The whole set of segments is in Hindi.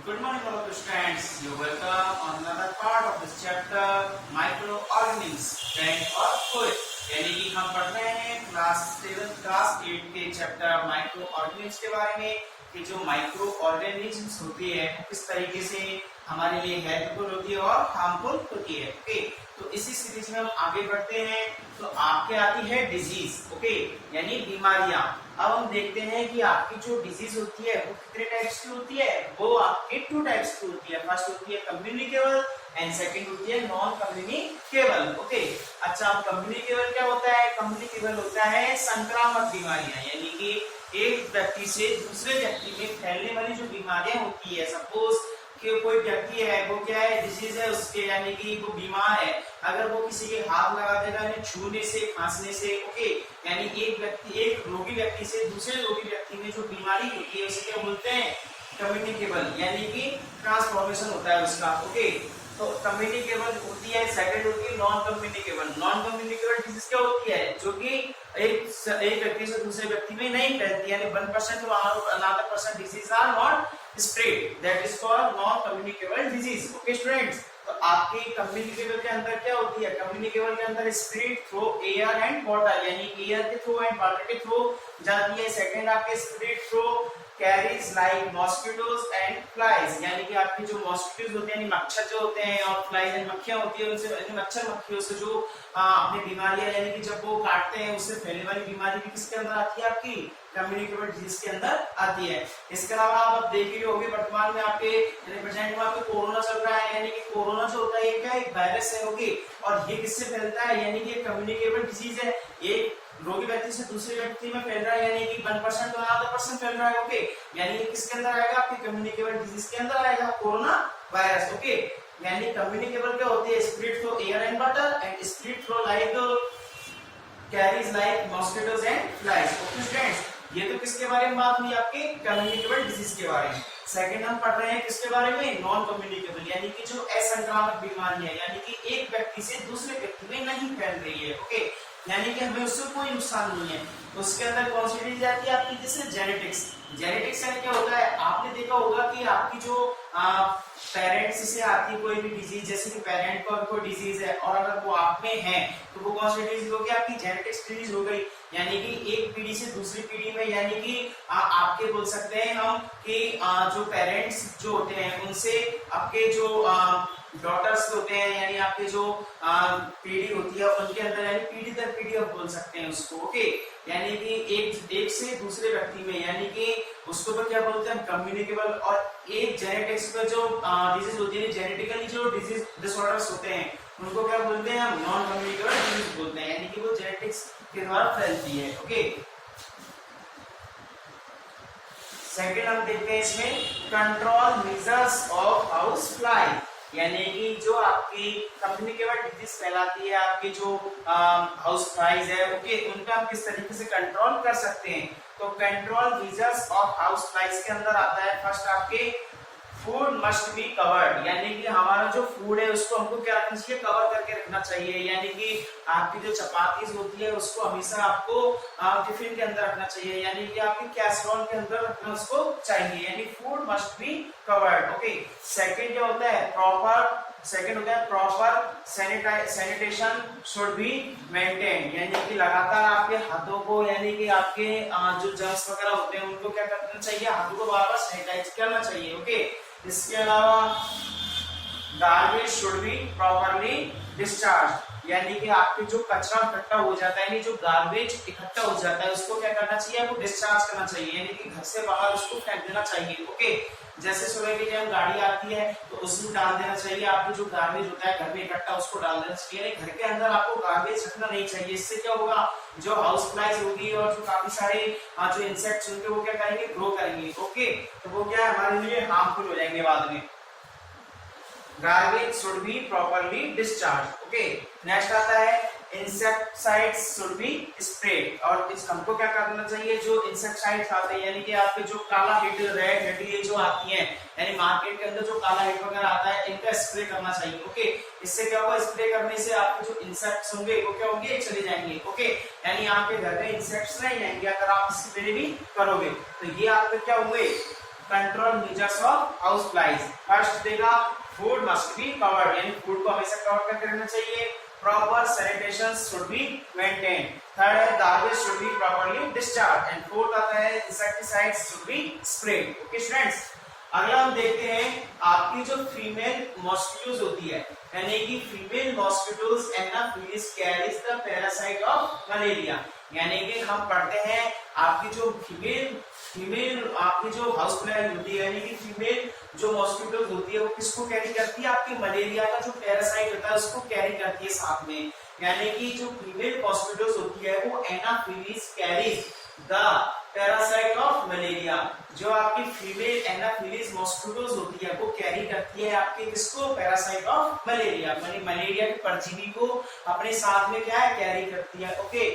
Good morning, fellow students. You welcome on another part of this chapter, microorganisms and or fluid. यानी कि हम पढ़ रहे हैं क्लास 8 के चैप्टर माइक्रोऑर्गेनिज्म्स के बारे में कि जो माइक्रोऑर्गेनिज्म्स होती है वो किस तरीके से हमारे लिए हेल्पफुल होती है और हार्मफुल होती है। ओके, तो इसी सीरीज में हम आगे बढ़ते हैं। तो आपके आती है डिजीज, ओके, यानी बीमारियां। अब हम देखते हैं कि आपकी जो डिजीज होती है वो कितने टाइप्स की होती है। वो आपके 2 टाइप्स की होती है। फर्स्ट होती है कम्युनिकेबल एंड सेकंड होती है नॉन कम्युनिकेबल। ओके, अच्छा, अब कम्युनिकेबल क्या होता है? कम्युनिकेबल होता है संक्रामक बीमारियां, यानी कि एक व्यक्ति से दूसरे व्यक्ति में फैलने वाली जो बीमारियां होती है। सपोज कि कोई व्यक्ति है, वो क्या है, डिजीज है उसके, यानी कि वो बीमार है, अगर वो किसी के हाथ लगा देगा, यानी छूने से, खांसने से, ओके, यानी एक रोगी व्यक्ति से दूसरे रोगी व्यक्ति में जो बीमारी होती है उसे क्या बोलते हैं? कम्युनिकेबल, यानी कि ट्रांसफॉर्मेशन होता है उसका। ओके, तो कम्युनिकेबल होती है। सेकंड होती है non communicable. Non communicable disease क्या होती है? जो कि एक व्यक्ति से दूसरे व्यक्ति में नहीं फैलती, यानी 1% और another percent disease are not spread, that is called non communicable disease। Okay students, तो आपके कम्युनिकेबल के अंदर क्या होती है? कम्युनिकेबल के अंदर spread through air and water, यानी एयर के थ्रू एंड वाटर के थ्रू जाती है। सेकंड आपके spread through carries like mosquitoes and flies, यानी कि आपके जो मॉस्किटोज होते हैं, यानी मच्छर जो होते हैं, और फ्लाइज यानी मक्खियां होती है, उनसे मच्छर मक्खियों से जो अपनी बीमारियां, यानी कि जब वो काटते हैं उससे फैलने वाली बीमारी भी किसके अंदर आती है? आपकी कम्युनिकेबल डिजीज के अंदर आती है। इसके अलावा आप देख ही होंगे वर्तमान में आपके प्रेजेंट में आपके कोरोना चल रहा है, यानी कि कोरोना जो होता है ये क्या है? एक वायरस है। ओके, और ये किससे फैलता है? यानी कि कम्युनिकेबल डिजीज है। एक रोगी व्यक्ति से दूसरे व्यक्ति में फैल रहा है, यानी कि 1% तो आधा परसेंट फैल रहा है। ओके, यानी ये किसके अंदर आएगा? आपकी कम्युनिकेबल डिजीज के अंदर आएगा, कोरोना वायरस। ओके, यानी कम्युनिकेबल क्या होती है? Spread through air and water and spread through like carries like mosquitoes and flies. Okay students, ये तो किसके बारे में बात हुई? आपके कम्युनिकेबल डिजीज के बारे में। सेकंड हम पढ़ रहे हैं किसके बारे में? नॉन कम्युनिकेबल, यानी कि जो असंक्रामक बीमारी है, यानी कि एक व्यक्ति से दूसरे व्यक्ति में नहीं फैल रही है। ओके, यानी कि हमें उससे कोई नुकसान नहीं है। उसके अंदर कौन सी डिजीज आती है? आपकी जैसे जेनेटिक्स। जेनेटिक्स यानी क्या होता है? आपने देखा होगा कि आपकी जो पेरेंट्स से आती है कोई भी डिजीज, जैसे कि पेरेंट को कोई डिजीज है और अगर वो आप में है तो वो कौन सी डिजीज होगी? आपकी जेनेटिक्स डिजीज हो गई। यानी कि एक पीढ़ी से दूसरी पीढ़ी में, यानी कि आपके बोल सकते हैं हम कि जो पेरेंट्स जो होते हैं उनसे आपके जो डॉटर्स होते हैं, यानी आपके जो पीढ़ी होती है उनके अंदर, यानी पीढ़ी दर पीढ़ी आप बोल सकते हैं उसको। ओके, यानी कि एक से दूसरे व्यक्ति में, यानी कि उसको तो क्या बोलते हैं? कम्युनिकेबल। और एक जेनेटिक्स का जो डिजीज होती है, जेनेटिकली जो डिजीज डिसऑर्डर्स होते हैं उनको क्या बोलते हैं? हम नॉन कम्युनिकेबल डिजीज बोलते हैं, यानी कि वो जेनेटिक्स के द्वारा फैलती है। ओके, सेकंड हम देखते हैं इसमें control measures of house fly, यानी कि जो आपकी कम्युनिकेबल डिजीज फैलाती है, आपकी जो हाउस फ्लाइज है, ओके, उनका हम किस तरीके से कंट्रोल कर सकते हैं? तो control measures of house flies के अंदर आता है फर्स्ट आपके फूड मस्ट बी कवर्ड, यानी कि हमारा जो फूड है उसको हमको क्या रखना चाहिए? कवर करके रखना चाहिए। यानी कि आपकी जो चपाती होती है उसको हमेशा आपको टिफिन के अंदर रखना चाहिए, यानी कि आपकी कैसरोल के अंदर रखना उसको चाहिए, यानी food must be covered. Okay, second क्या होता है? Proper sanitation should be maintain, यानी कि लगातार आपके हाथों को, यानी कि आपके जो जर्म्स वगैरह होते हैं उनको क्या करना चाहिए? हाथों को बार-बार सैनिटाइज करना चाहिए। ओके, इसके अलावा garbage should be properly discharge, यानी कि आपके जो कचरा इकट्ठा हो जाता है, यानी जो गार्बेज इकट्ठा हो जाता है उसको क्या करना चाहिए? आपको डिस्चार्ज करना चाहिए, यानी कि घर से बाहर उसको फेंक देना चाहिए। ओके, जैसे सुबह के टाइम गाड़ी आती है तो उसमें डाल देना चाहिए। आपको जो गार्बेज होता है घर में इकट्ठा उसको डाल देना चाहिए, घर के अंदर आपको गार्बेज रखना नहीं चाहिए। इससे क्या होगा? जो हाउस फ्लाइज होगी और जो काफी सारे जो इंसेक्ट्स होंगे वो क्या करेंगे? ग्रो करेंगे। ओके, तो वो क्या है? हमारे लिए हार्मफुल हो जाएंगे बाद में। Garbage should be properly discharged. Okay. Next आता है इंसेक्टिसाइड्स शुड बी स्प्रेड, और इस हमको क्या करना चाहिए? जो इंसेक्टिसाइड्स आते हैं, यानी कि आपके जो काला हिट, रेड हिट, ये जो आती है, यानी मार्केट के अंदर जो काला हिट वगैरह आता है इनका स्प्रे करना चाहिए। ओके, इससे क्या होगा? स्प्रे करने से आपके जो इंसेक्ट्स होंगे वो क्या होंगे? चले जाएंगे। ओके, यानी आपके घर में इंसेक्ट्स नहीं आएंगे अगर आप स्प्रे भी करोगे। तो ये आपके क्या हुए? Control measures of house flies. First देगा फूड मस्ट बी कवर्ड, यानी फूड को हमेशा कवर करके रखना चाहिए। Proper sanitation should be maintain. Third है garbage should be properly discharge. And fourth आता है insecticides should be spread. Okay students, अगला हम देखते हैं आपकी जो फीमेल मॉस्किटोज होती है, यानी कि female mosquitoes Anopheles carries the parasite of malaria. यानी कि हम पढ़ते हैं आपकी जो फीमेल आपकी जो हाउस फ्लाई होती है, यानी कि फीमेल जो मॉस्किटोज होती है वो किसको कैरी करती है, आपकी मलेरिया का जो पैरासाइट होता है उसको कैरी करती है साथ में। यानी कि जो फीमेल मॉस्किटोज होती है वो Anopheles carries the parasite of malaria. जो आपकी फीमेल एनाफिलिस मॉस्किटोज होती है वो कैरी करती है आपके किसको, पैरासाइट ऑफ मलेरिया, यानी मलेरिया के परजीवी को अपने साथ में क्या है, कैरी करती है। Okay,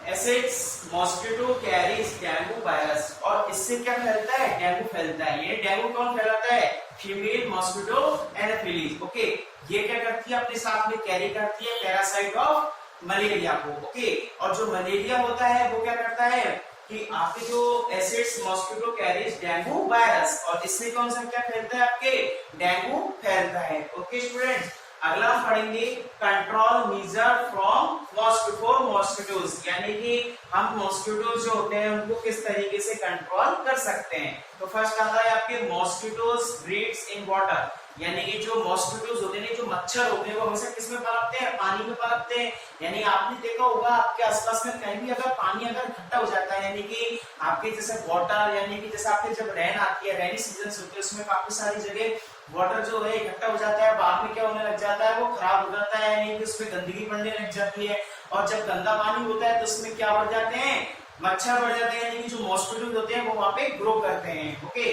acids mosquito carries dengue virus, और इससे क्या फैलता है, डेंगू फैलता है। ये डेंगू कौन फैलाता है, फीमेल मॉस्किटो एनाफिलिस। ओके, ये क्या करती है, अपने साथ में कैरी करती है पैरासाइट ऑफ मलेरिया को। ओके, और जो मलेरिया होता है वो क्या करता है कि आपके जो acids mosquito carries dengue virus, और इससे कौन सा क्या फैलता है, आपके डेंगू फैलता है। ओके स्टूडेंट्स, अगला हम पढ़ेंगे कंट्रोल मेजर फ्रॉम मॉस्किटोज, यानी कि हम मॉस्किटोज जो होते हैं उनको किस तरीके से कंट्रोल कर सकते हैं। तो फर्स्ट आता है आपके मॉस्किटोज ब्रीड्स इन वाटर, यानी कि जो मॉस्किटोज होते हैं, जो मच्छर होते हैं वो हमेशा किसमें पनपते हैं, पानी में पनपते हैं। यानी आपने देखा होगा आपके आसपास में कहीं भी अगर पानी अगर इकट्ठा हो जाता है, यानी कि आपके जैसे वाटर, यानी कि जैसे आपके जब रेन आती है, रेनी सीजन होते हैं, उसमें काफी सारी जगह वाटर जो है इकट्ठा हो जाता है, बाद में क्या होने लग जाता है, वो खराब हो जाता है, यानी कि उसमें गंदगी बढ़ने लग जाती है। और जब गंदा पानी होता है तो उसमें क्या बढ़ जाते हैं, मच्छर बढ़ जाते हैं, यानी कि जो मॉस्किटोज होते हैं वो वहां पे ग्रो करते हैं। ओके,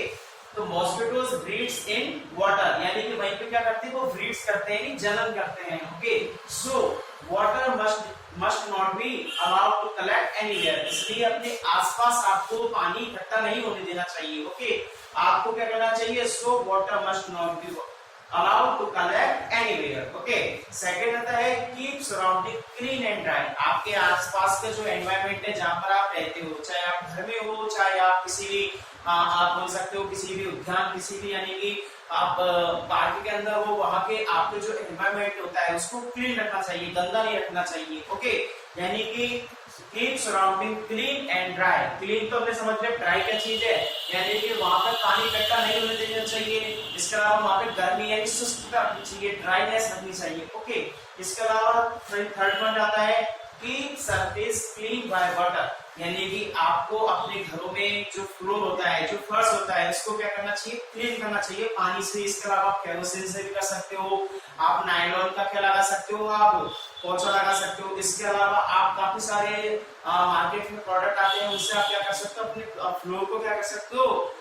तो मॉस्किटोज ब्रीड्स इन वाटर, यानी कि वहीं पे क्या करते हैं, वो ब्रीड्स करते हैं, जन्म करते हैं। Okay, so water must not be allowed to collect anywhere, इसलिए अपने आसपास आपको पानी इकट्ठा नहीं होने देना चाहिए। ओके, आपको क्या करना चाहिए, so water must not be allowed to collect anywhere. Okay, second आता है keep surrounding clean and dry, आपके आसपास का जो एनवायरनमेंट है जहां पर आप रहते हो, चाहे आप घर में हो, चाहे आप किसी भी आप बोल सकते हो किसी भी उद्यान, किसी भी यानी कि आप पार्क के अंदर हो, वहां के आपके जो एनवायरनमेंट होता है उसको क्लीन रखना चाहिए, गंदा नहीं रखना चाहिए। ओके, यानी कि keep surrounding clean and dry, clean तो हमने समझ लिया, ड्राई क्या चीज है, यानी कि वहां पर पानी इकट्ठा नहीं होने देना चाहिए। इसके अलावा वहां पे गर्मी यानी शुष्कता रखनी चाहिए, ड्राईनेस रखनी चाहिए। ओके, इसके अलावा थर्ड पॉइंट आता है keep surface clean by water, यानी कि आपको अपने घरों में जो फ्लोर होता है, जो फर्श होता है, उसको क्या करना चाहिए, क्लीन करना चाहिए पानी से। इसके अलावा आप केरोसिन से भी कर सकते हो, आप नायलॉन का क्या लगा सकते हो, आप पोछा लगा सकते हो। इसके अलावा आप काफी सारे मार्केट में प्रोडक्ट आते हैं, उनसे आप क्या कर सकते हो, अपने फ्लोर को क्या कर सकते हो,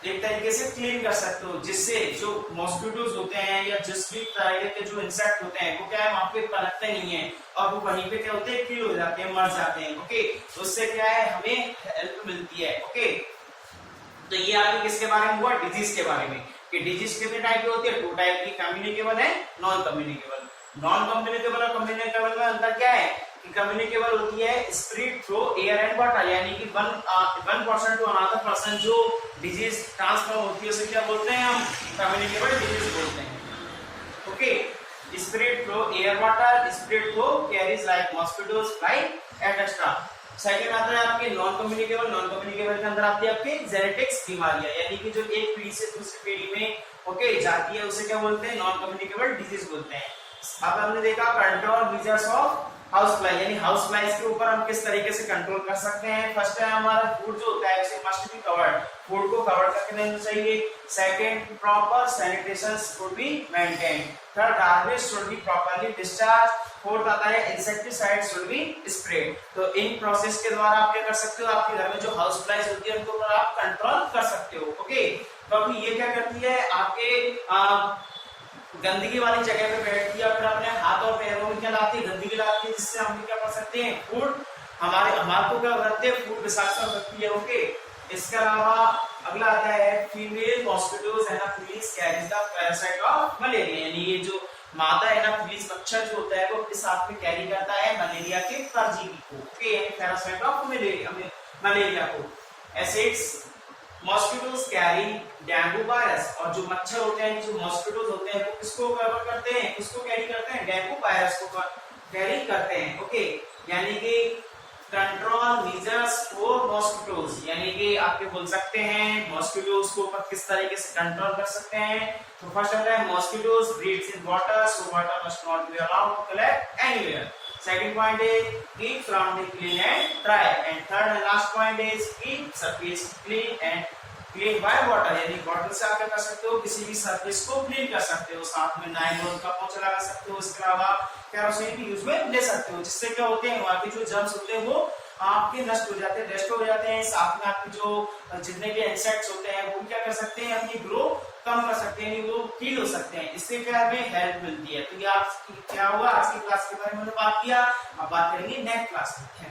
एक तरीके से क्लीन कर सकते हो, जिससे जो मॉस्किटोज होते हैं या जिस भी तरह के जो इंसेक्ट होते हैं वो क्या है, वहां पे पनपते नहीं है, और वो वहीं पे क्या होते हैं, किल हो जाते हैं, मर जाते हैं। ओके, तो उससे क्या है, हमें हेल्प मिलती है। ओके, तो ये आपके किसके बारे में हुआ, डिजीज के बारे में, कि डिजीज कितने टाइप की होती है, 2 टाइप की, कम्युनिकेबल है, नॉन कम्युनिकेबल। नॉन कम्युनिकेबल और कम्युनिकेबल में अंतर क्या है, कि कम्युनिकेबल होती है spread through air and water, यानी कि one person to another person जो डिजीज ट्रांसफर होती है उसे क्या बोलते हैं, हम कम्युनिकेबल डिजीज बोलते हैं। Okay, spread through air water, spread through carries like mosquitoes, fly etcetera. Second आता है आपके नॉन कम्युनिकेबल, नॉन कम्युनिकेबल के अंदर आती है आपके जेनेटिक्स बीमारियां, यानी कि जो एक पीढ़ी से दूसरी पीढ़ी में ओके जाती है उसे क्या बोलते हैं, नॉन कम्युनिकेबल डिजीज बोलते हैं। अब हमने देखा control measures of house fly, यानी हाउस फ्लाइज के ऊपर हम किस तरीके से कंट्रोल कर सकते हैं। फर्स्ट है हमारा फूड जो होता है उसे मस्ट बी कवर्ड, फूड को कवर करके देना चाहिए। Second, proper sanitation should be maintain. Third, garbage should be properly discharge. Fourth आता है इंसेक्टिसाइड शुड बी स्प्रेड। तो इन प्रोसेस के द्वारा आप क्या कर सकते हो, आपके घर में जो हाउस फ्लाइज होती है उनको ऊपर आप कंट्रोल कर सकते हो। ओके, तो अभी ये क्या करती है, आपके गंदगी वाली जगह पे बैठती है, फिर अपने हाथ और पैरों में क्या लाती है, गंदगी लाती है, जिससे हम क्या कर सकते हैं, फूड हमारे को क्या करते हैं, फूड विषाक्त रखती है। ओके, इसके अलावा अगला आता है female mosquitoes Anopheles carries the parasite of malaria, यानी ये जो मादा एनाफिलिस मच्छर जो होता है वो अपने साथ में कैरी करता है मलेरिया के परजीवी को। ओके, यानी पैरासाइट ऑफ मलेरिया को। Acids mosquitoes carry dengue virus, और जो मच्छर होते हैं, जो मॉस्किटोज होते हैं, वो किसको कवर करते हैं, किसको कैरी करते हैं, डेंगू वायरस को कैरी करते हैं। ओके, यानी कि कंट्रोल मेजर्स फॉर मॉस्किटोज, यानी कि आपके बोल सकते हैं मॉस्किटोज को किस तरीके से कंट्रोल कर सकते हैं। तो फर्स्ट आता है mosquitoes breeds in water, so water must not be allowed to collect anywhere. Second point is keep surrounding clean and dry, and third and last point is keep surface clean by water, यानी वाटर से आप क्या कर सकते हो, किसी भी सरफेस को क्लीन कर सकते हो, साथ में नायलॉन का पोंछा लगा सकते हो, इसके अलावा केरोसिन भी यूज में ले सकते हो, जिससे क्या होते हैं वहां के जो जर्म्स होते हैं वो आपके नष्ट हो जाते हैं, डेस्ट हो जाते हैं। साथ में आपके जो जितने भी इंसेक्ट्स होते हैं वो क्या कर सकते हैं, अपनी ग्रो कम कर सकते हैं, वो कील हो सकते हैं, इससे क्या हमें हेल्प मिलती है। तो ये आज क्या हुआ, आज की क्लास के बारे में हमने बात किया, अब बात करेंगे नेक्स्ट क्लास में।